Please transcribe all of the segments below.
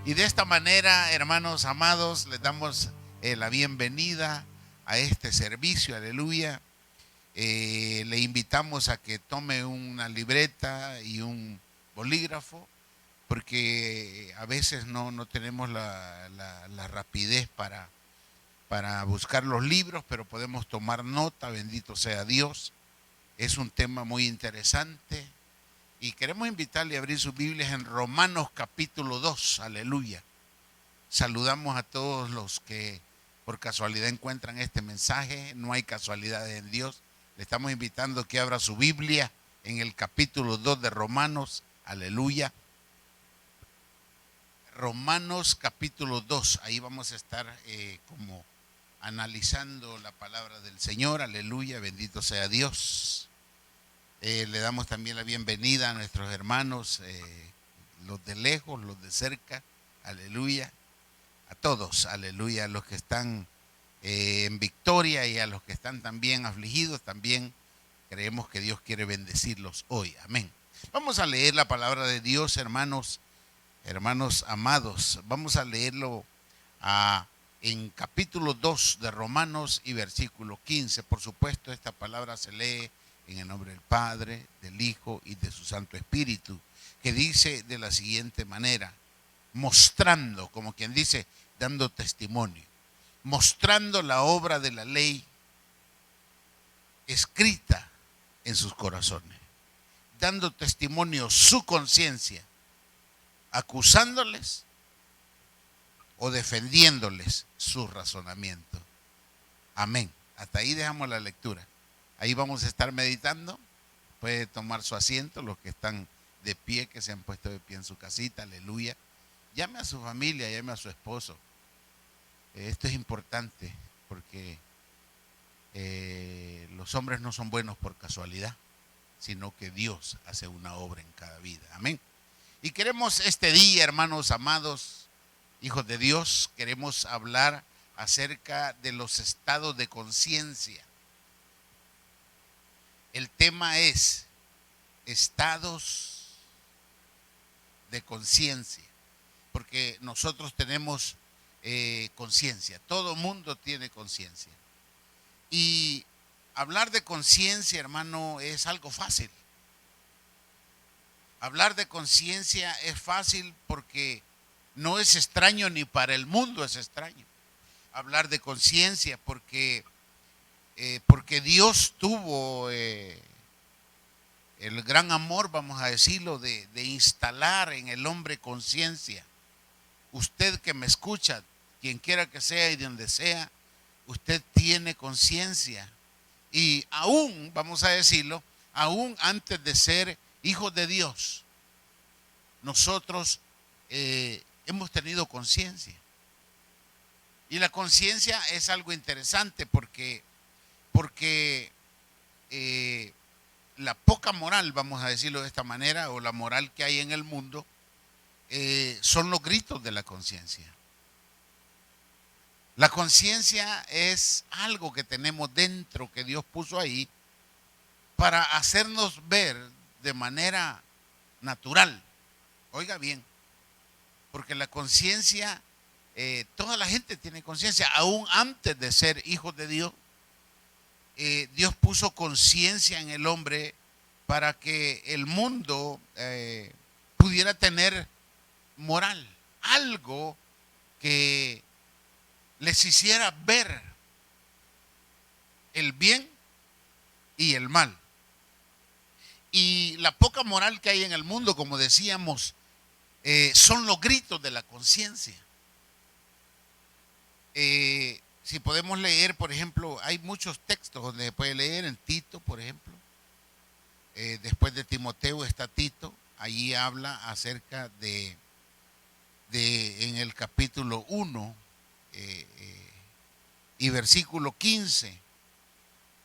Y de esta manera, hermanos amados, les damos la bienvenida a este servicio, aleluya. Le invitamos a que tome una libreta y un bolígrafo, porque a veces no tenemos la rapidez para buscar los libros, pero podemos tomar nota, bendito sea Dios. Es un tema muy interesante y queremos invitarle a abrir sus Biblias en Romanos capítulo 2, aleluya. Saludamos a todos los que por casualidad encuentran este mensaje, no hay casualidades en Dios. Le estamos invitando a que abra su Biblia en el capítulo 2 de Romanos, aleluya. Romanos capítulo 2, ahí vamos a estar como analizando la palabra del Señor, aleluya, bendito sea Dios. Le damos también la bienvenida a nuestros hermanos, los de lejos, los de cerca, aleluya, a todos, aleluya, a los que están en victoria y a los que están también afligidos, también creemos que Dios quiere bendecirlos hoy, amén. Vamos a leer la palabra de Dios, hermanos amados, vamos a leerlo en capítulo 2 de Romanos y versículo 15. Por supuesto, esta palabra se lee en el nombre del Padre, del Hijo y de su Santo Espíritu, que dice de la siguiente manera: mostrando, como quien dice, dando testimonio, mostrando la obra de la ley escrita en sus corazones, dando testimonio su conciencia, acusándoles o defendiéndoles su razonamiento. Amén. Hasta ahí dejamos la lectura. Ahí vamos a estar meditando. Puede tomar su asiento, los que están de pie, que se han puesto de pie en su casita, aleluya. Llame a su familia, llame a su esposo. Esto es importante porque los hombres no son buenos por casualidad, sino que Dios hace una obra en cada vida. Amén. Y queremos este día, hermanos amados, hijos de Dios, queremos hablar acerca de los estados de conciencia. El tema es estados de conciencia, porque nosotros tenemos conciencia, todo mundo tiene conciencia. Y hablar de conciencia, hermano, es algo fácil. Hablar de conciencia es fácil porque no es extraño, ni para el mundo es extraño. Hablar de conciencia porque Dios tuvo el gran amor, vamos a decirlo, de instalar en el hombre conciencia. Usted que me escucha, quien quiera que sea y de donde sea, usted tiene conciencia. Y aún, vamos a decirlo, aún antes de ser hijos de Dios, nosotros hemos tenido conciencia. Y la conciencia es algo interesante porque la poca moral, vamos a decirlo de esta manera, o la moral que hay en el mundo, son los gritos de la conciencia. La conciencia es algo que tenemos dentro, que Dios puso ahí, para hacernos ver de manera natural. Oiga bien, porque la conciencia, toda la gente tiene conciencia, aún antes de ser hijos de Dios. Dios puso conciencia en el hombre para que el mundo pudiera tener moral, algo que les hiciera ver el bien y el mal. Y la poca moral que hay en el mundo, como decíamos, son los gritos de la conciencia. Si podemos leer, por ejemplo, hay muchos textos donde se puede leer, en Tito, por ejemplo. Después de Timoteo está Tito, allí habla acerca de en el capítulo 1 y versículo 15,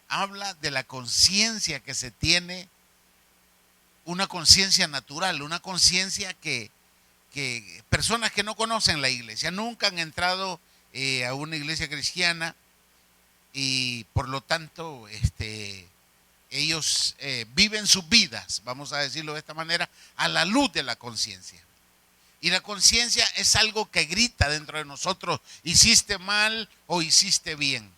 habla de la conciencia que se tiene, una conciencia natural, una conciencia que personas que no conocen la iglesia, nunca han entrado a una iglesia cristiana y por lo tanto ellos viven sus vidas, vamos a decirlo de esta manera, a la luz de la conciencia. Y la conciencia es algo que grita dentro de nosotros, hiciste mal o hiciste bien.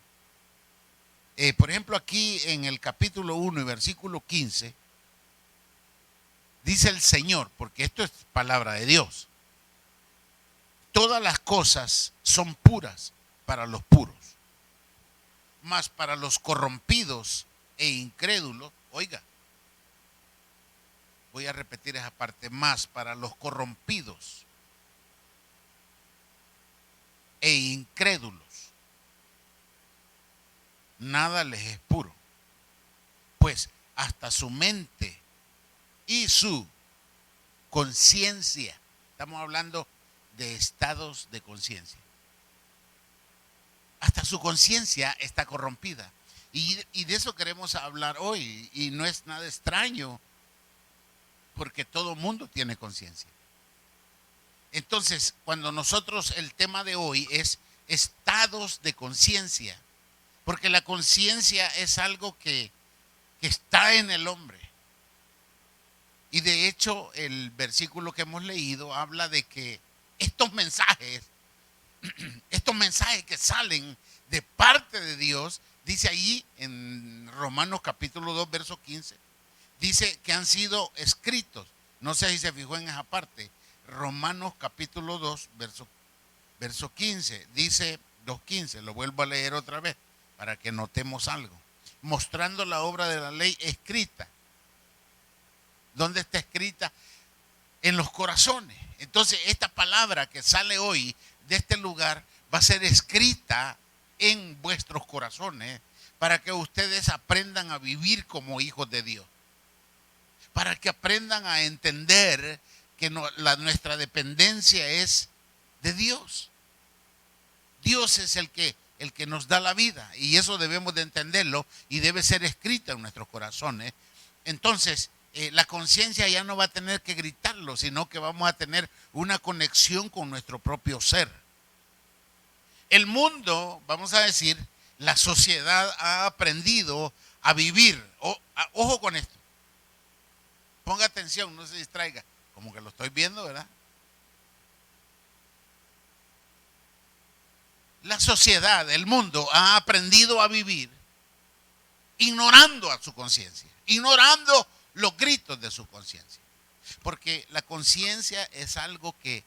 Por ejemplo, aquí en el capítulo 1 y versículo 15, dice el Señor, porque esto es palabra de Dios, todas las cosas son puras para los puros, mas para los corrompidos e incrédulos, oiga, voy a repetir esa parte, más para los corrompidos e incrédulos, nada les es puro, pues hasta su mente y su conciencia, estamos hablando de estados de conciencia, hasta su conciencia está corrompida. Y de eso queremos hablar hoy, y no es nada extraño, porque todo mundo tiene conciencia. Entonces, cuando nosotros, el tema de hoy es estados de conciencia, porque la conciencia es algo que está en el hombre. Y de hecho, el versículo que hemos leído habla de que estos mensajes que salen de parte de Dios, dice ahí en Romanos capítulo 2, verso 15, dice que han sido escritos. No sé si se fijó en esa parte. Romanos capítulo 2, verso 15, dice 2.15, lo vuelvo a leer otra vez para que notemos algo. Mostrando la obra de la ley escrita. ¿Dónde está escrita? En los corazones. Entonces, esta palabra que sale hoy de este lugar va a ser escrita en vuestros corazones para que ustedes aprendan a vivir como hijos de Dios. Para que aprendan a entender que nuestra dependencia es de Dios. Dios es el que nos da la vida, y eso debemos de entenderlo y debe ser escrito en nuestros corazones. Entonces, la conciencia ya no va a tener que gritarlo, sino que vamos a tener una conexión con nuestro propio ser. El mundo, vamos a decir, la sociedad ha aprendido a vivir. Ojo con esto. Ponga atención, no se distraiga. Como que lo estoy viendo, ¿verdad? La sociedad, el mundo, ha aprendido a vivir ignorando a su conciencia, ignorando los gritos de su conciencia. Porque la conciencia es algo que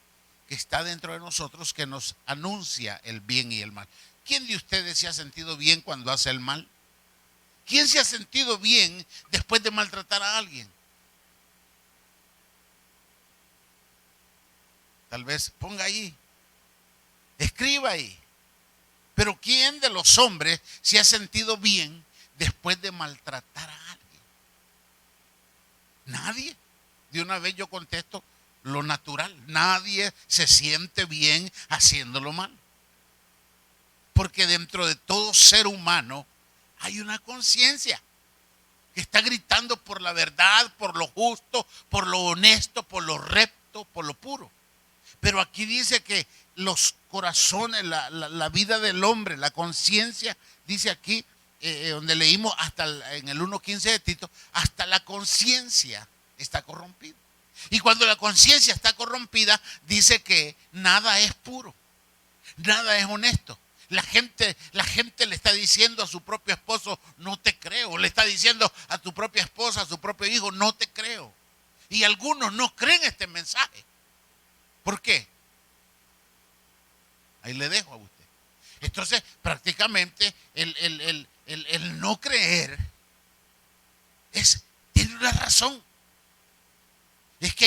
está dentro de nosotros, que nos anuncia el bien y el mal. ¿Quién de ustedes se ha sentido bien cuando hace el mal? ¿Quién se ha sentido bien después de maltratar a alguien? Tal vez ponga ahí, escriba ahí. Pero ¿quién de los hombres se ha sentido bien después de maltratar a alguien? Nadie. De una vez yo contesto lo natural. Nadie se siente bien haciéndolo mal. Porque dentro de todo ser humano hay una conciencia que está gritando por la verdad, por lo justo, por lo honesto, por lo recto, por lo puro. Pero aquí dice que los corazones, la vida del hombre, la conciencia, dice aquí, donde leímos hasta en el 1.15 de Tito, hasta la conciencia está corrompida. Y cuando la conciencia está corrompida, dice que nada es puro, nada es honesto. La gente le está diciendo a su propio esposo, no te creo. Le está diciendo a tu propia esposa, a su propio hijo, no te creo. Y algunos no creen este mensaje. ¿Por qué? Ahí le dejo a usted. Entonces, prácticamente, el no creer tiene una razón. Es que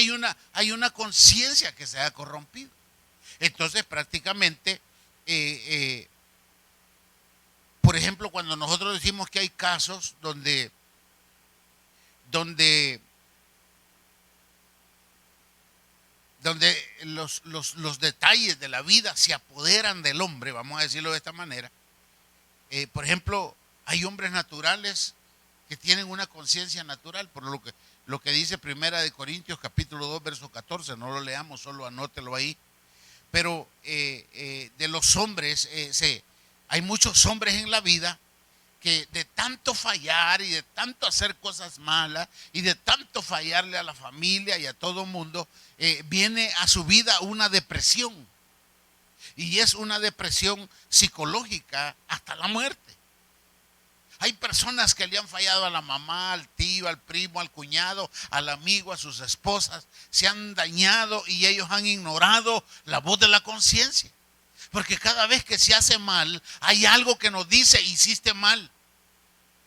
hay una conciencia que se ha corrompido. Entonces, prácticamente, por ejemplo, cuando nosotros decimos que hay casos donde los detalles de la vida se apoderan del hombre, vamos a decirlo de esta manera. Por ejemplo, hay hombres naturales que tienen una conciencia natural, por lo que dice Primera de Corintios capítulo 2, verso 14, no lo leamos, solo anótelo ahí. Pero de los hombres, hay muchos hombres en la vida que de tanto fallar y de tanto hacer cosas malas y de tanto fallarle a la familia y a todo el mundo, viene a su vida una depresión. Y es una depresión psicológica hasta la muerte. Hay personas que le han fallado a la mamá, al tío, al primo, al cuñado, al amigo, a sus esposas. Se han dañado y ellos han ignorado la voz de la conciencia. Porque cada vez que se hace mal, hay algo que nos dice: hiciste mal,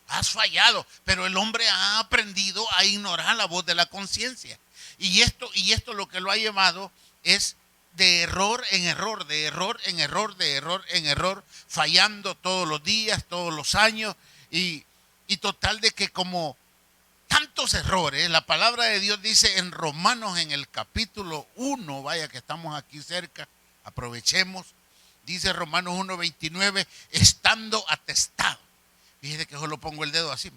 has fallado. Pero el hombre ha aprendido a ignorar la voz de la conciencia. Y esto lo que lo ha llevado es de error en error, de error en error, de error en error, fallando todos los días, todos los años. Y total de que como tantos errores, la palabra de Dios dice en Romanos, en el capítulo 1, vaya que estamos aquí cerca, aprovechemos, dice Romanos 1:29, estando atestado. Fíjese que yo lo pongo el dedo así.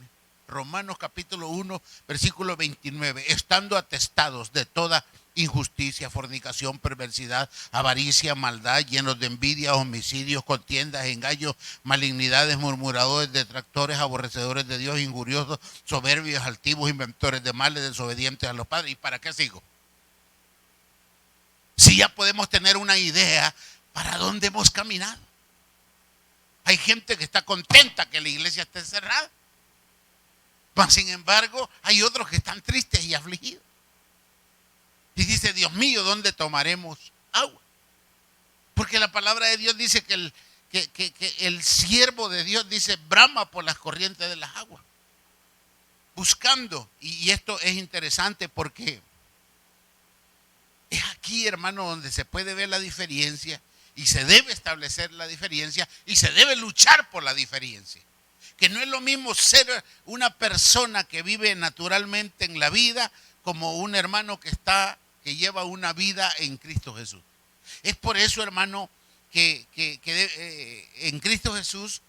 Romanos capítulo 1, versículo 29, estando atestados de toda injusticia, fornicación, perversidad, avaricia, maldad, llenos de envidia, homicidios, contiendas, engaños, malignidades, murmuradores, detractores, aborrecedores de Dios, injuriosos, soberbios, altivos, inventores de males, desobedientes a los padres. ¿Y para qué sigo? Si ya podemos tener una idea para dónde hemos caminado. Hay gente que está contenta que la iglesia esté cerrada. Mas, sin embargo, hay otros que están tristes y afligidos. Y dice: Dios mío, ¿dónde tomaremos agua? Porque la palabra de Dios dice que el siervo de Dios dice: brama por las corrientes de las aguas. Buscando. Y esto es interesante porque es aquí, hermano, donde se puede ver la diferencia y se debe establecer la diferencia y se debe luchar por la diferencia. Que no es lo mismo ser una persona que vive naturalmente en la vida como un hermano que lleva una vida en Cristo Jesús. Es por eso, hermano, que en Cristo Jesús,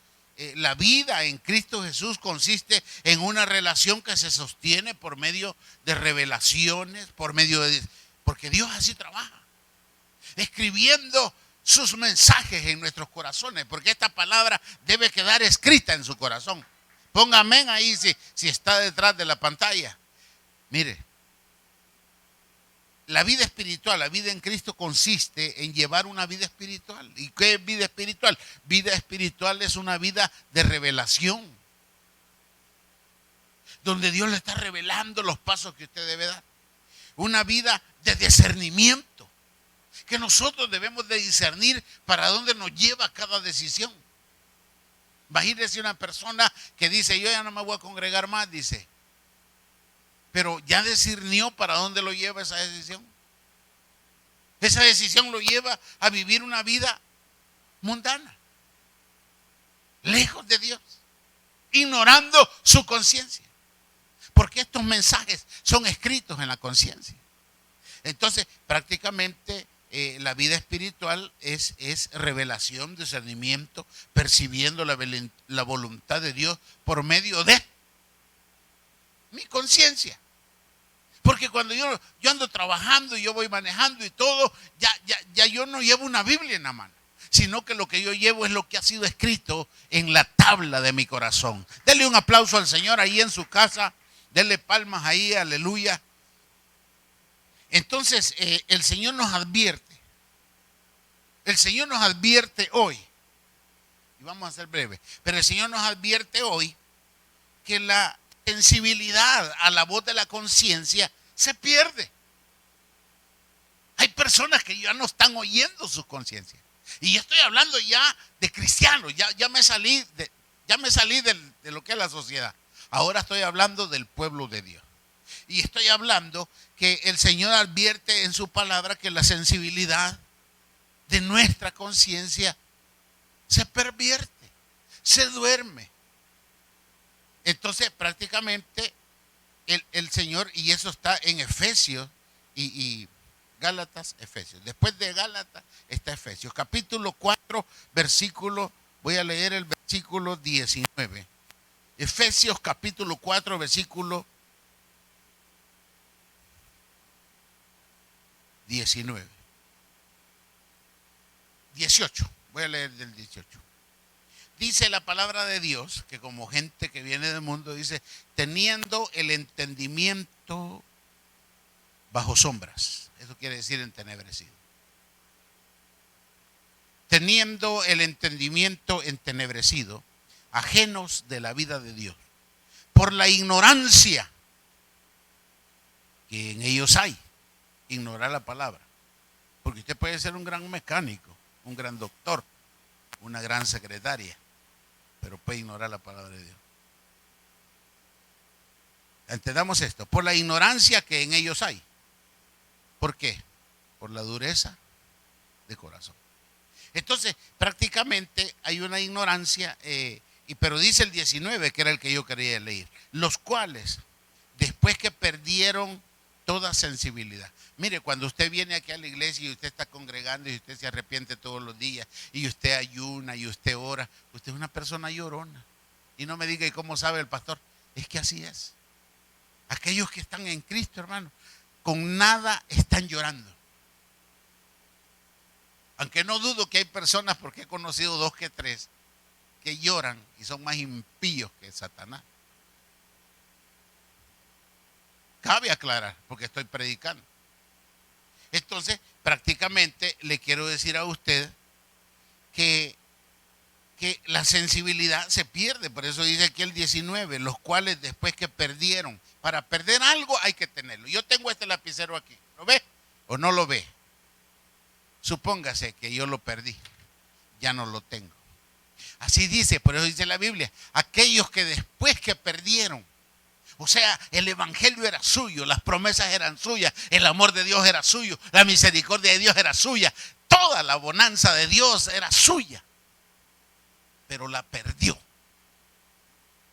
la vida en Cristo Jesús consiste en una relación que se sostiene por medio de revelaciones, porque Dios así trabaja, escribiendo sus mensajes en nuestros corazones, porque esta palabra debe quedar escrita en su corazón. Ponga amén ahí si está detrás de la pantalla. Mire, la vida espiritual, la vida en Cristo consiste en llevar una vida espiritual. ¿Y qué es vida espiritual? Vida espiritual es una vida de revelación, donde Dios le está revelando los pasos que usted debe dar. Una vida de discernimiento, que nosotros debemos de discernir para dónde nos lleva cada decisión. Imagínese una persona que dice: yo ya no me voy a congregar más, dice, pero ya discernió para dónde lo lleva esa decisión. Esa decisión lo lleva a vivir una vida mundana, lejos de Dios, ignorando su conciencia, porque estos mensajes son escritos en la conciencia. Entonces, prácticamente la vida espiritual es revelación, discernimiento, percibiendo la voluntad de Dios por medio de mi conciencia. Porque cuando yo ando trabajando y yo voy manejando y todo, ya yo no llevo una Biblia en la mano, sino que lo que yo llevo es lo que ha sido escrito en la tabla de mi corazón. Denle un aplauso al Señor ahí en su casa, denle palmas ahí, aleluya. Entonces, el Señor nos advierte hoy, y vamos a ser breves, pero el Señor nos advierte hoy que la sensibilidad a la voz de la conciencia se pierde. Hay personas que ya no están oyendo su conciencia. Y yo estoy hablando ya de cristianos, ya me salí de lo que es la sociedad. Ahora estoy hablando del pueblo de Dios. Y estoy hablando que el Señor advierte en su palabra que la sensibilidad de nuestra conciencia se pervierte, se duerme. Entonces, prácticamente el Señor, y eso está en Efesios y Gálatas, Efesios. Después de Gálatas está Efesios. Capítulo 4, versículo, voy a leer el versículo 19. Efesios capítulo 4, versículo 19. 18, voy a leer del 18. Dice la palabra de Dios que como gente que viene del mundo dice, teniendo el entendimiento bajo sombras. Eso quiere decir entenebrecido. Teniendo el entendimiento entenebrecido, ajenos de la vida de Dios, por la ignorancia que en ellos hay. Ignorar la palabra. Porque usted puede ser un gran mecánico, un gran doctor, una gran secretaria, pero puede ignorar la palabra de Dios. Entendamos esto, por la ignorancia que en ellos hay. ¿Por qué? Por la dureza de corazón. Entonces, prácticamente hay una ignorancia, pero dice el 19, que era el que yo quería leer, los cuales, después que perdieron toda sensibilidad. Mire, cuando usted viene aquí a la iglesia y usted está congregando y usted se arrepiente todos los días y usted ayuna y usted ora, usted es una persona llorona. Y no me diga, ¿y cómo sabe el pastor? Es que así es. Aquellos que están en Cristo, hermano, con nada están llorando. Aunque no dudo que hay personas, porque he conocido 2 que 3, que lloran y son más impíos que Satanás. Cabe aclarar, porque estoy predicando. Entonces, prácticamente le quiero decir a usted que la sensibilidad se pierde. Por eso dice aquí el 19, los cuales después que perdieron, para perder algo hay que tenerlo. Yo tengo este lapicero aquí, ¿lo ve o no lo ve? Supóngase que yo lo perdí, ya no lo tengo. Así dice, por eso dice la Biblia, aquellos que después que perdieron, o sea, el evangelio era suyo, las promesas eran suyas, el amor de Dios era suyo, la misericordia de Dios era suya, toda la bonanza de Dios era suya, pero la perdió.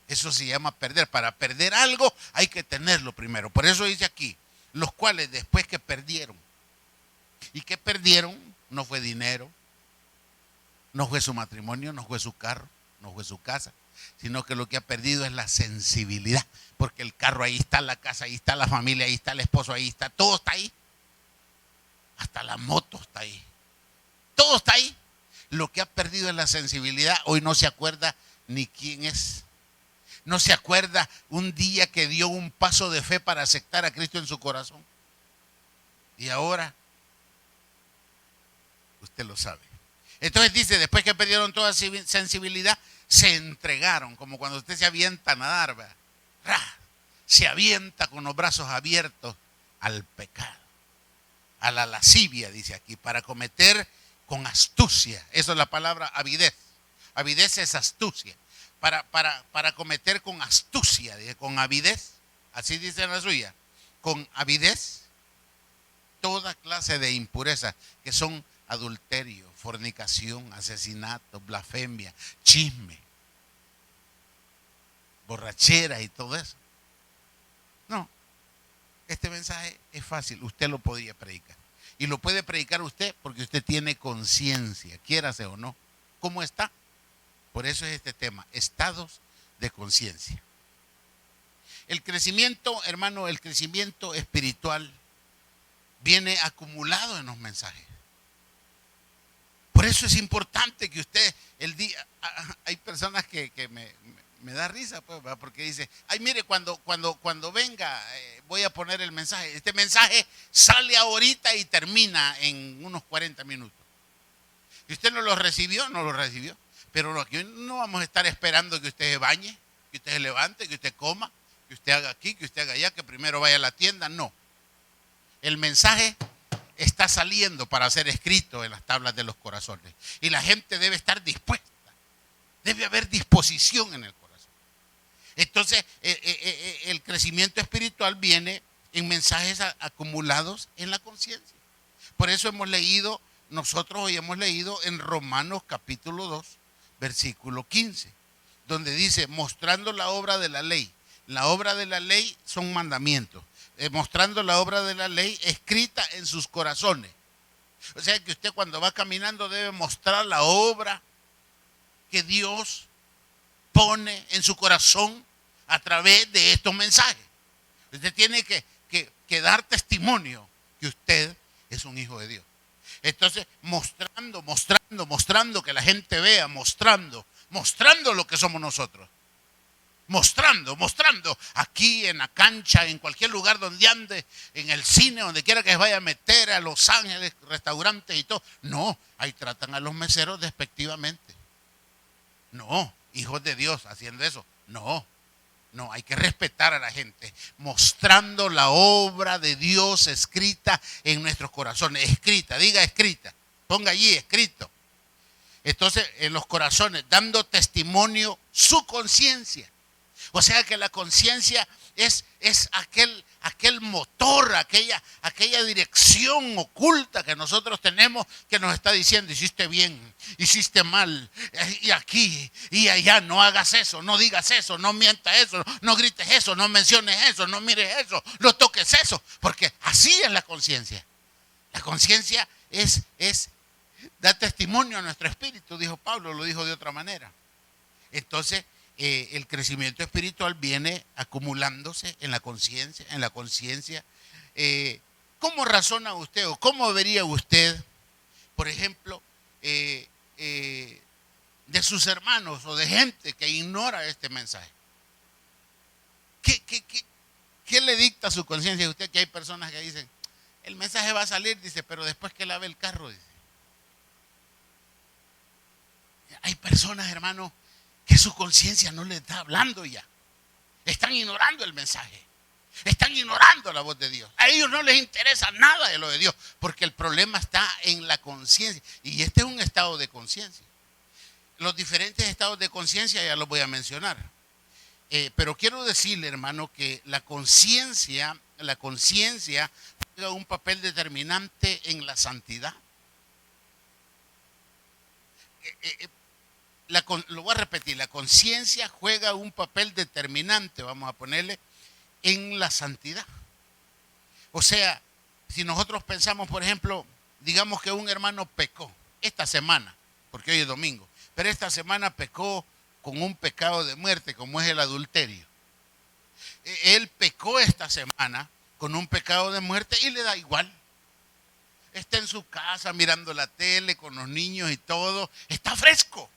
Eso se llama perder. Para perder algo hay que tenerlo primero. Por eso dice aquí, los cuales después que perdieron. ¿Y qué perdieron? No fue dinero, no fue su matrimonio, no fue su carro, no fue su casa, sino que lo que ha perdido es la sensibilidad, porque el carro ahí está, la casa ahí está, la familia ahí está, el esposo ahí está, todo está ahí, hasta la moto está ahí, todo está ahí. Lo que ha perdido es la sensibilidad. Hoy no se acuerda ni quién es, no se acuerda un día que dio un paso de fe para aceptar a Cristo en su corazón, y ahora usted lo sabe. Entonces dice, después que perdieron toda sensibilidad, se entregaron, como cuando usted se avienta a nadar, ¿verdad? Se avienta con los brazos abiertos al pecado, a la lascivia, dice aquí, para cometer con astucia. Eso es la palabra avidez. Avidez es astucia. Para cometer con astucia, con avidez, así dice en la suya, con avidez, toda clase de impurezas, que son adulterio, fornicación, asesinato, blasfemia, chisme, borrachera y todo eso. No, este mensaje es fácil, usted lo podría predicar. Y lo puede predicar usted porque usted tiene conciencia, quiérase o no. ¿Cómo está? Por eso es este tema, estados de conciencia. El crecimiento, hermano, el crecimiento espiritual viene acumulado en los mensajes. Por eso es importante que usted, el día, hay personas que me da risa, pues, porque dice, ay, mire, cuando venga, voy a poner el mensaje. Este mensaje sale ahorita y termina en unos 40 minutos. ¿Y usted no lo recibió? No lo recibió. Pero aquí no vamos a estar esperando que usted se bañe, que usted se levante, que usted coma, que usted haga aquí, que usted haga allá, que primero vaya a la tienda. No. El mensaje está saliendo para ser escrito en las tablas de los corazones. Y la gente debe estar dispuesta. Debe haber disposición en el corazón. Entonces, el crecimiento espiritual viene en mensajes acumulados en la conciencia. Por eso nosotros hoy hemos leído en Romanos capítulo 2, versículo 15, donde dice, mostrando la obra de la ley. La obra de la ley son mandamientos. Mostrando la obra de la ley escrita en sus corazones. O sea que usted cuando va caminando debe mostrar la obra que Dios pone en su corazón a través de estos mensajes. Usted tiene que dar testimonio que usted es un hijo de Dios. Entonces, mostrando, que la gente vea, mostrando mostrando lo que somos nosotros. Mostrando, aquí en la cancha, en cualquier lugar donde ande, en el cine, donde quiera que se vaya a meter, a Los Ángeles, restaurantes y todo. No, ahí tratan a los meseros despectivamente. No, hijos de Dios haciendo eso. No, hay que respetar a la gente, mostrando la obra de Dios escrita en nuestros corazones. Escrita, diga escrita, ponga allí escrito. Entonces, en los corazones, dando testimonio su conciencia. O sea que la conciencia es aquel motor, aquella dirección oculta que nosotros tenemos que nos está diciendo: hiciste bien, hiciste mal, y aquí y allá, no hagas eso, no digas eso, no mientas eso, no grites eso, no menciones eso, no mires eso, no toques eso, porque así es la conciencia. La conciencia da testimonio a nuestro espíritu, dijo Pablo, lo dijo de otra manera. Entonces, el crecimiento espiritual viene acumulándose en la conciencia. ¿Cómo razona usted o cómo vería usted, por ejemplo, de sus hermanos o de gente que ignora este mensaje? ¿Qué le dicta su conciencia a usted? Que hay personas que dicen: el mensaje va a salir, dice, pero después que lave el carro, dice. Hay personas, hermano, que su conciencia no le está hablando ya. Están ignorando el mensaje. Están ignorando la voz de Dios. A ellos no les interesa nada de lo de Dios, porque el problema está en la conciencia. Y este es un estado de conciencia. Los diferentes estados de conciencia ya los voy a mencionar. Pero quiero decirle, hermano, que la conciencia juega un papel determinante en la santidad. Lo voy a repetir: la conciencia juega un papel determinante, vamos a ponerle, en la santidad. O sea, si nosotros pensamos, por ejemplo, digamos que un hermano pecó esta semana, porque hoy es domingo, pero esta semana pecó con un pecado de muerte, como es el adulterio. Él pecó esta semana con un pecado de muerte y le da igual. Está en su casa mirando la tele con los niños y todo, está fresco.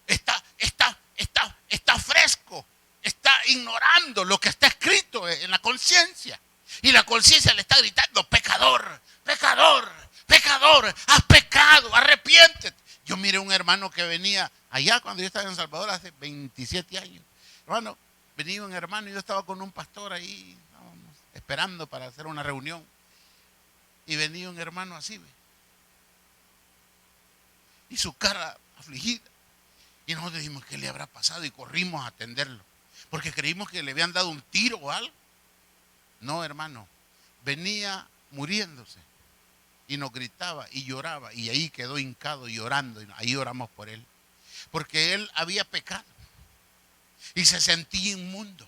Está fresco, está ignorando lo que está escrito en la conciencia. Y la conciencia le está gritando: pecador, pecador, pecador, has pecado, arrepiéntete. Yo miré un hermano que venía allá cuando yo estaba en El Salvador hace 27 años. Hermano, venía un hermano y yo estaba con un pastor ahí, estábamos esperando para hacer una reunión. Y venía un hermano así, ¿ve? Y su cara afligida. Y nosotros dijimos: ¿qué le habrá pasado? Y corrimos a atenderlo, porque creímos que le habían dado un tiro o algo. No, hermano, venía muriéndose y nos gritaba y lloraba, y ahí quedó hincado llorando, y ahí oramos por él, porque él había pecado y se sentía inmundo,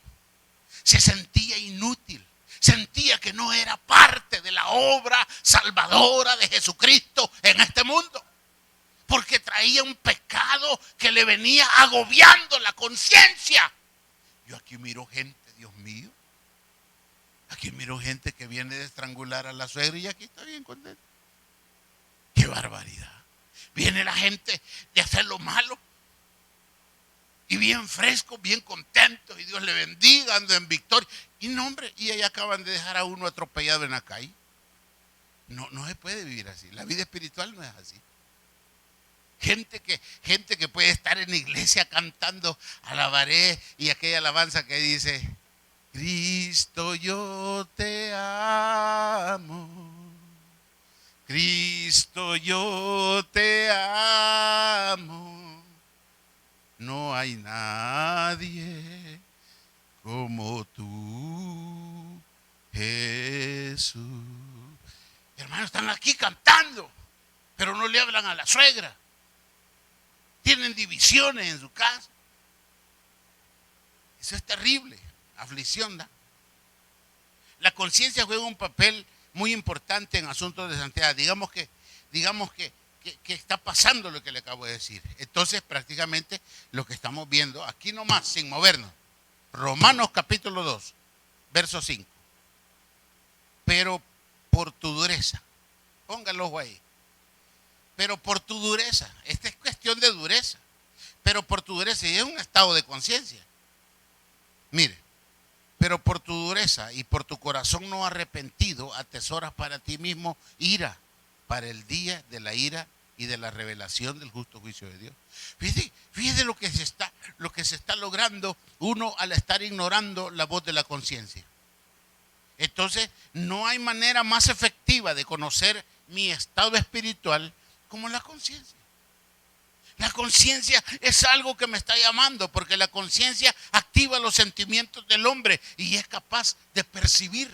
se sentía inútil, sentía que no era parte de la obra salvadora de Jesucristo en este mundo, porque traía un pecado que le venía agobiando la conciencia. Yo aquí miro gente, Dios mío, aquí miro gente que viene de estrangular a la suegra y aquí está bien contento. ¡Qué barbaridad! Viene la gente de hacer lo malo y bien fresco, bien contento, y Dios le bendiga, ando en victoria. Y no, hombre, y ahí acaban de dejar a uno atropellado en la calle. No se puede vivir así. La vida espiritual no es así. Gente que puede estar en la iglesia cantando alabaré, y aquella alabanza que dice: Cristo, yo te amo. Cristo, yo te amo. No hay nadie como tú, Jesús. Hermanos, están aquí cantando, pero no le hablan a la suegra. Tienen divisiones en su casa. Eso es terrible. Aflicción da. La conciencia juega un papel muy importante en asuntos de santidad. Digamos que está pasando lo que le acabo de decir. Entonces, prácticamente lo que estamos viendo aquí nomás, sin movernos. Romanos capítulo 2, verso 5. Pero por tu dureza, póngalo ahí. Pero por tu dureza, esta es cuestión de dureza, pero por tu dureza, y es un estado de conciencia. Mire, pero por tu dureza y por tu corazón no arrepentido, atesoras para ti mismo ira, para el día de la ira y de la revelación del justo juicio de Dios. Fíjese lo que se está logrando uno al estar ignorando la voz de la conciencia. Entonces, no hay manera más efectiva de conocer mi estado espiritual como la conciencia. La conciencia es algo que me está llamando, porque la conciencia activa los sentimientos del hombre y es capaz de percibir.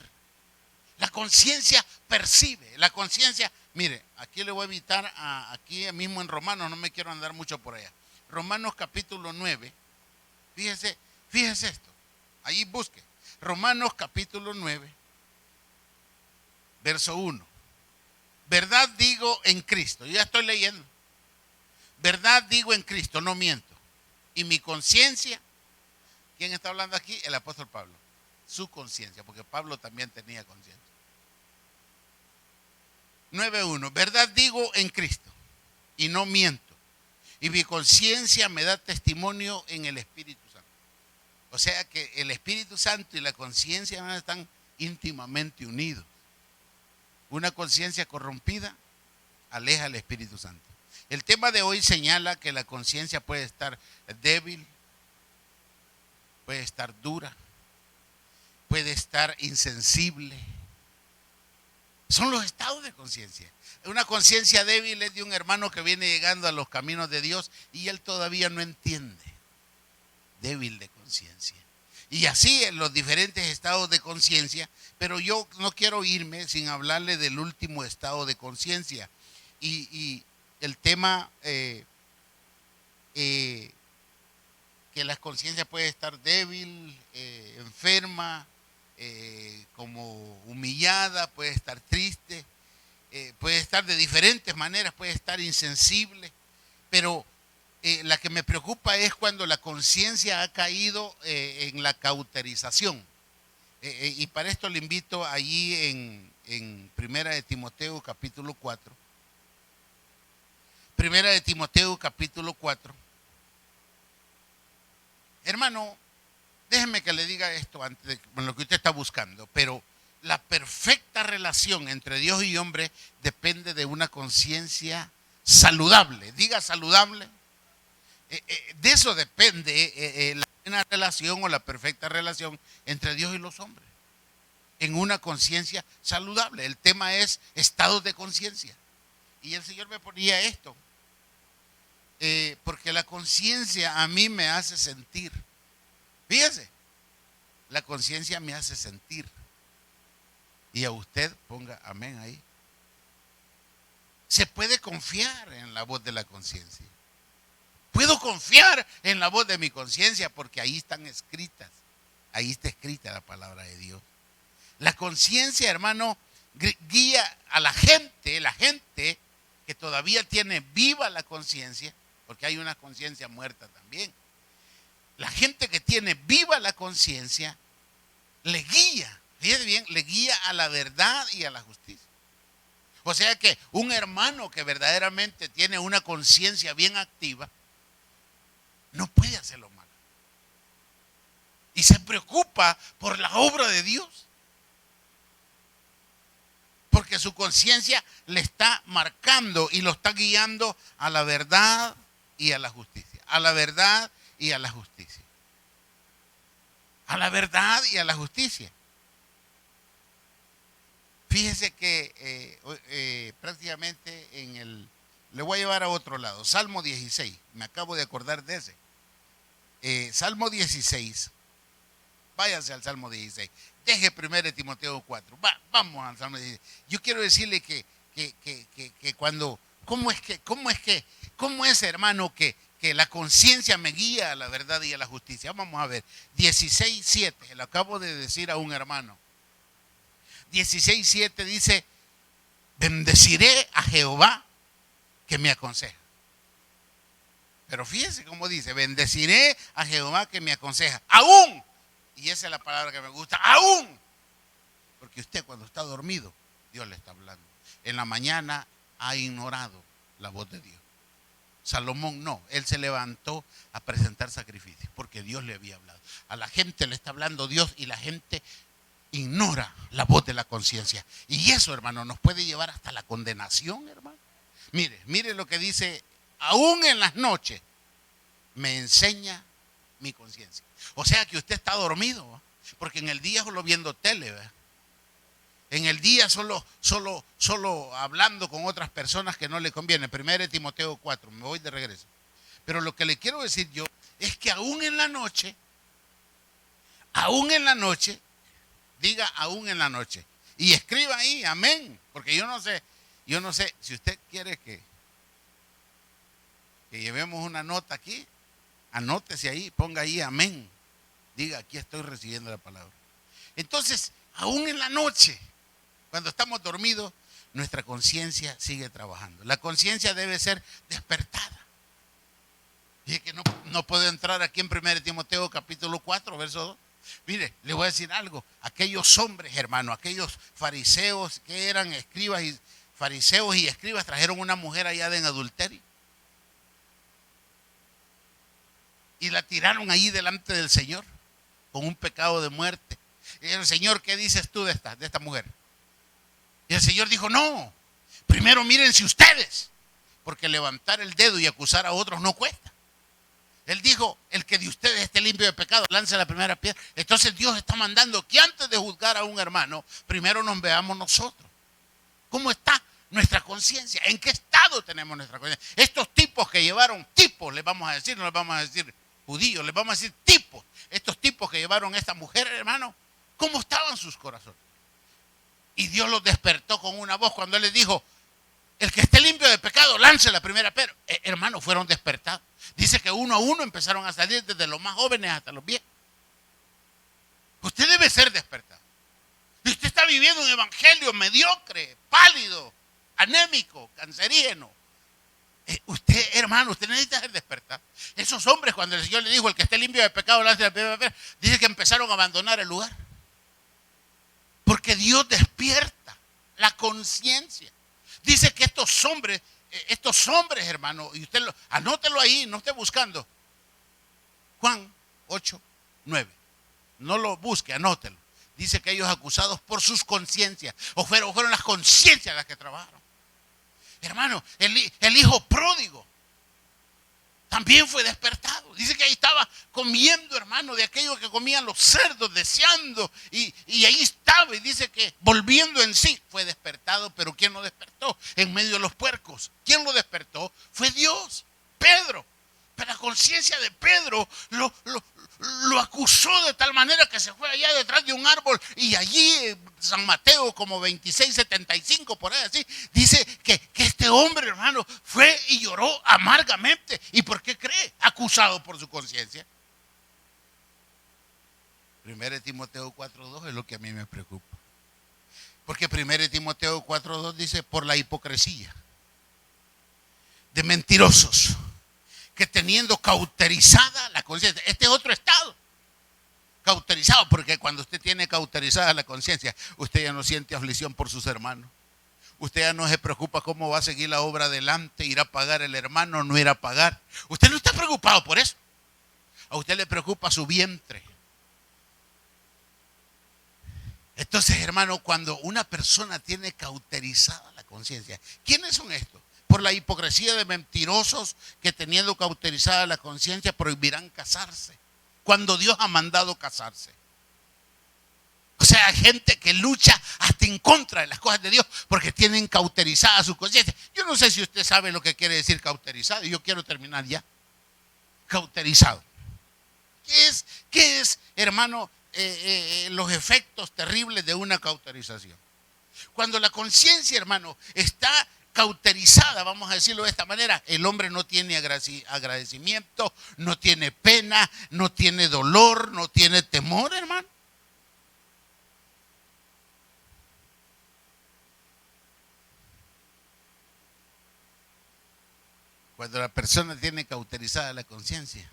La conciencia percibe, la conciencia, mire, aquí le voy a evitar, aquí mismo en Romanos, no me quiero andar mucho por allá. Romanos capítulo 9, fíjese esto, ahí busque. Romanos capítulo 9, verso 1. Verdad digo en Cristo, yo ya estoy leyendo. Verdad digo en Cristo, no miento. Y mi conciencia, ¿quién está hablando aquí? El apóstol Pablo. Su conciencia, porque Pablo también tenía conciencia. 9:1. Verdad digo en Cristo y no miento. Y mi conciencia me da testimonio en el Espíritu Santo. O sea que el Espíritu Santo y la conciencia están íntimamente unidos. Una conciencia corrompida aleja al Espíritu Santo. El tema de hoy señala que la conciencia puede estar débil, puede estar dura, puede estar insensible. Son los estados de conciencia. Una conciencia débil es de un hermano que viene llegando a los caminos de Dios y él todavía no entiende. Débil de conciencia. Y así en los diferentes estados de conciencia, pero yo no quiero irme sin hablarle del último estado de conciencia. Y el tema que la conciencia puede estar débil, enferma, como humillada, puede estar triste, puede estar de diferentes maneras, puede estar insensible, pero la que me preocupa es cuando la conciencia ha caído en la cauterización. Y para esto le invito allí en Primera de Timoteo capítulo 4. Primera de Timoteo capítulo 4. Hermano, déjeme que le diga esto antes de lo que usted está buscando, pero la perfecta relación entre Dios y hombre depende de una conciencia saludable. Diga saludable. De eso depende la buena relación o la perfecta relación entre Dios y los hombres. En una conciencia saludable. El tema es estados de conciencia. Y el Señor me ponía esto. Porque la conciencia a mí me hace sentir. Fíjese, la conciencia me hace sentir. Y a usted ponga amén ahí. Se puede confiar en la voz de la conciencia. Puedo confiar en la voz de mi conciencia porque ahí están escritas. Ahí está escrita la palabra de Dios. La conciencia, hermano, guía a la gente que todavía tiene viva la conciencia, porque hay una conciencia muerta también. La gente que tiene viva la conciencia le guía, fíjate bien, le guía a la verdad y a la justicia. O sea que un hermano que verdaderamente tiene una conciencia bien activa, no puede hacer lo malo. Y se preocupa por la obra de Dios. Porque su conciencia le está marcando y lo está guiando a la verdad y a la justicia. A la verdad y a la justicia. A la verdad y a la justicia. Fíjese que prácticamente le voy a llevar a otro lado. Salmo 16, me acabo de acordar de ese. Salmo 16, váyase al Salmo 16. Deje 1 Timoteo 4. Vamos al Salmo 16. Yo quiero decirle que cuando, ¿cómo es, hermano, que la conciencia me guía a la verdad y a la justicia? Vamos a ver, 16:7, le acabo de decir a un hermano. 16:7 dice, bendeciré a Jehová que me aconseja. Pero fíjense cómo dice, bendeciré a Jehová que me aconseja. Aún, y esa es la palabra que me gusta, aún. Porque usted cuando está dormido, Dios le está hablando. En la mañana ha ignorado la voz de Dios. Salomón no, él se levantó a presentar sacrificios porque Dios le había hablado. A la gente le está hablando Dios y la gente ignora la voz de la conciencia. Y eso, hermano, nos puede llevar hasta la condenación, hermano. Mire lo que dice, aún en las noches me enseña mi conciencia. O sea que usted está dormido, ¿va? Porque en el día solo viendo tele, ¿va? En el día solo hablando con otras personas que no le conviene. 1 Timoteo 4, me voy de regreso. Pero lo que le quiero decir yo es que aún en la noche, diga aún en la noche. Y escriba ahí, amén. Porque yo no sé si usted quiere que llevemos una nota aquí, anótese ahí, ponga ahí amén. Diga, aquí estoy recibiendo la palabra. Entonces, aún en la noche, cuando estamos dormidos, nuestra conciencia sigue trabajando. La conciencia debe ser despertada. Dije que no puedo entrar aquí en 1 Timoteo capítulo 4, verso 2. Mire, le voy a decir algo. Aquellos hombres, hermano, aquellos fariseos que eran fariseos y escribas, trajeron una mujer allá en adulterio. Y la tiraron ahí delante del Señor con un pecado de muerte. Y el Señor, ¿qué dices tú de esta mujer? Y el Señor dijo, no, primero mírense ustedes, porque levantar el dedo y acusar a otros no cuesta. Él dijo, el que de ustedes esté limpio de pecado, lance la primera piedra. Entonces Dios está mandando que antes de juzgar a un hermano, primero nos veamos nosotros. ¿Cómo está nuestra conciencia? ¿En qué estado tenemos nuestra conciencia? Estos tipos que llevaron, tipos les vamos a decir, no les vamos a decir judíos, les vamos a decir tipos. Estos tipos que llevaron a esta mujer, hermano, ¿cómo estaban sus corazones? Y Dios los despertó con una voz cuando Él les dijo, el que esté limpio de pecado, lance la primera piedra. Hermanos, fueron despertados. Dice que uno a uno empezaron a salir desde los más jóvenes hasta los viejos. Usted debe ser despertado. Y usted está viviendo un evangelio mediocre, pálido, anémico, cancerígeno. Usted, hermano, usted necesita ser despertado. Esos hombres, cuando el Señor le dijo, el que esté limpio de pecado, lance la primera piedra, dice que empezaron a abandonar el lugar. Porque Dios despierta la conciencia. Dice que estos hombres, hermano, y usted anótelo ahí, no esté buscando. Juan 8, 9. No lo busque, anótelo. Dice que ellos acusados por sus conciencias, o fueron las conciencias las que trabajaron. Hermano, el hijo pródigo también fue despertado. Dice que ahí estaba comiendo, hermano, de aquello que comían los cerdos, deseando. Y ahí estaba, y dice que volviendo en sí, fue despertado. Pero ¿quién lo despertó? En medio de los puercos. ¿Quién lo despertó? Fue Dios, Pedro. Pero la conciencia de Pedro lo acusó de tal manera que se fue allá detrás de un árbol. Y allí, San Mateo, como 26:75, por ahí así, dice que este hombre, hermano, fue y lloró amargamente. ¿Y por qué cree? Acusado por su conciencia. 1 Timoteo 4:2 es lo que a mí me preocupa. Porque 1 Timoteo 4:2 dice, por la hipocresía de mentirosos, que teniendo cauterizada la conciencia, este es otro estado, cauterizado, porque cuando usted tiene cauterizada la conciencia, usted ya no siente aflicción por sus hermanos. Usted ya no se preocupa cómo va a seguir la obra adelante, irá a pagar el hermano, no irá a pagar. Usted no está preocupado por eso. A usted le preocupa su vientre. Entonces, hermano, cuando una persona tiene cauterizada la conciencia, ¿quiénes son estos? Por la hipocresía de mentirosos que teniendo cauterizada la conciencia prohibirán casarse, cuando Dios ha mandado casarse. O sea, hay gente que lucha hasta en contra de las cosas de Dios porque tienen cauterizada su conciencia. Yo no sé si usted sabe lo que quiere decir cauterizado, y yo quiero terminar ya. Cauterizado. ¿Qué es, hermano, los efectos terribles de una cauterización? Cuando la conciencia, hermano, está cauterizada, vamos a decirlo de esta manera, el hombre no tiene agradecimiento, no tiene pena, no tiene dolor, no tiene temor, hermano. Cuando la persona tiene cauterizada la conciencia,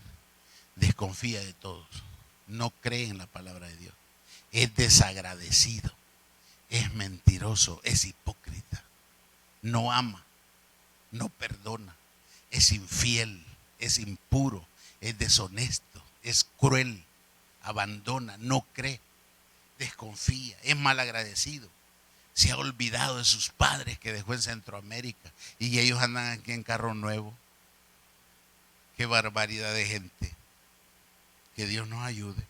desconfía de todos, no cree en la palabra de Dios, es desagradecido, es mentiroso, es hipócrita, no ama, no perdona, es infiel, es impuro, es deshonesto, es cruel, abandona, no cree, desconfía, es malagradecido, se ha olvidado de sus padres que dejó en Centroamérica y ellos andan aquí en carro nuevo. Qué barbaridad de gente. Que Dios nos ayude.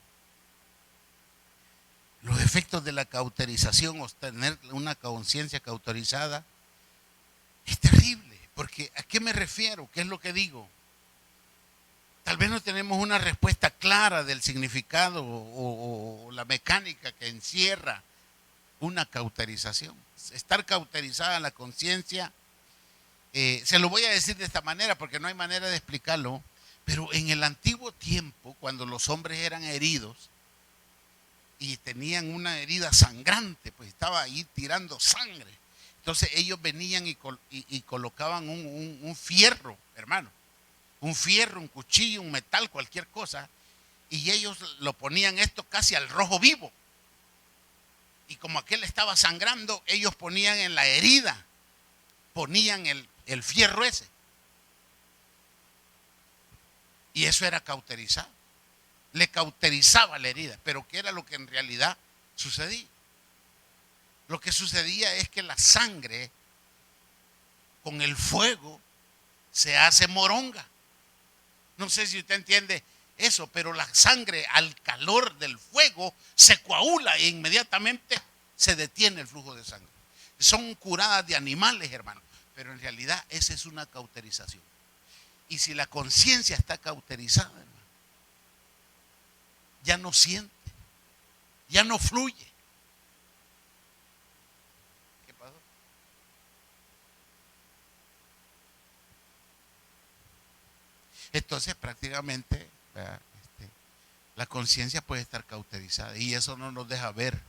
Los efectos de la cauterización o tener una conciencia cauterizada es terrible, porque ¿a qué me refiero? ¿Qué es lo que digo? Tal vez no tenemos una respuesta clara del significado o la mecánica que encierra una cauterización. Estar cauterizada la conciencia, se lo voy a decir de esta manera porque no hay manera de explicarlo, pero en el antiguo tiempo, cuando los hombres eran heridos y tenían una herida sangrante, pues estaba ahí tirando sangre. Entonces ellos venían y colocaban un fierro, hermano, un fierro, un cuchillo, un metal, cualquier cosa, y ellos lo ponían esto casi al rojo vivo. Y como aquel estaba sangrando, ellos ponían en la herida, ponían el fierro ese. Y eso era cauterizado. Le cauterizaba la herida. Pero ¿qué era lo que en realidad sucedía? Lo que sucedía es que la sangre con el fuego se hace moronga. No sé si usted entiende eso, pero la sangre al calor del fuego se coagula e inmediatamente se detiene el flujo de sangre. Son curadas de animales, hermano, pero en realidad esa es una cauterización. Y si la conciencia está cauterizada, hermano, ya no siente, ya no fluye. ¿Qué pasó? Entonces prácticamente la conciencia puede estar cauterizada y eso no nos deja ver,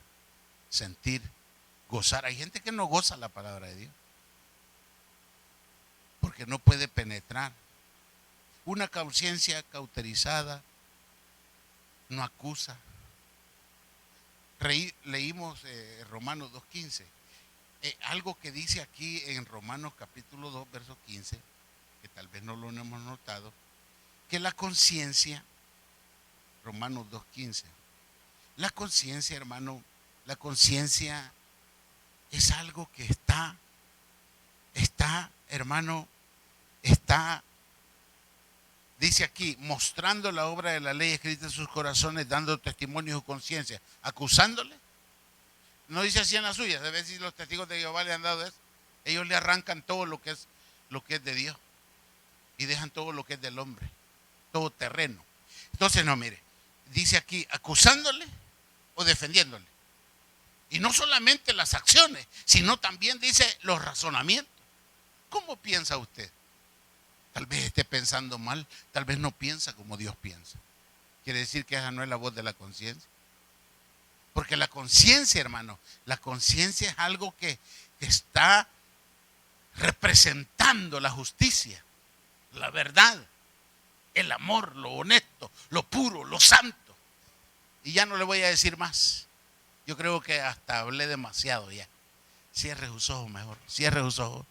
sentir, gozar. Hay gente que no goza la palabra de Dios porque no puede penetrar. Una conciencia cauterizada no acusa. Leímos Romanos 2:15. Algo que dice aquí en Romanos capítulo 2, verso 15, que tal vez no lo hemos notado, que la conciencia, Romanos 2:15, la conciencia, hermano, la conciencia es algo que está, hermano, dice aquí, mostrando la obra de la ley escrita en sus corazones, dando testimonio de su conciencia, acusándole. No dice así en las suyas. A ver si los testigos de Jehová le han dado eso. Ellos le arrancan todo lo que es de Dios y dejan todo lo que es del hombre, todo terreno. Entonces, no, mire, dice aquí, acusándole o defendiéndole. Y no solamente las acciones, sino también dice los razonamientos. ¿Cómo piensa usted? Tal vez esté pensando mal, tal vez no piensa como Dios piensa. Quiere decir que esa no es la voz de la conciencia. Porque la conciencia, hermano, la conciencia es algo que está representando la justicia, la verdad, el amor, lo honesto, lo puro, lo santo. Y ya no le voy a decir más. Yo creo que hasta hablé demasiado ya. Cierre sus ojos mejor, cierre sus ojos.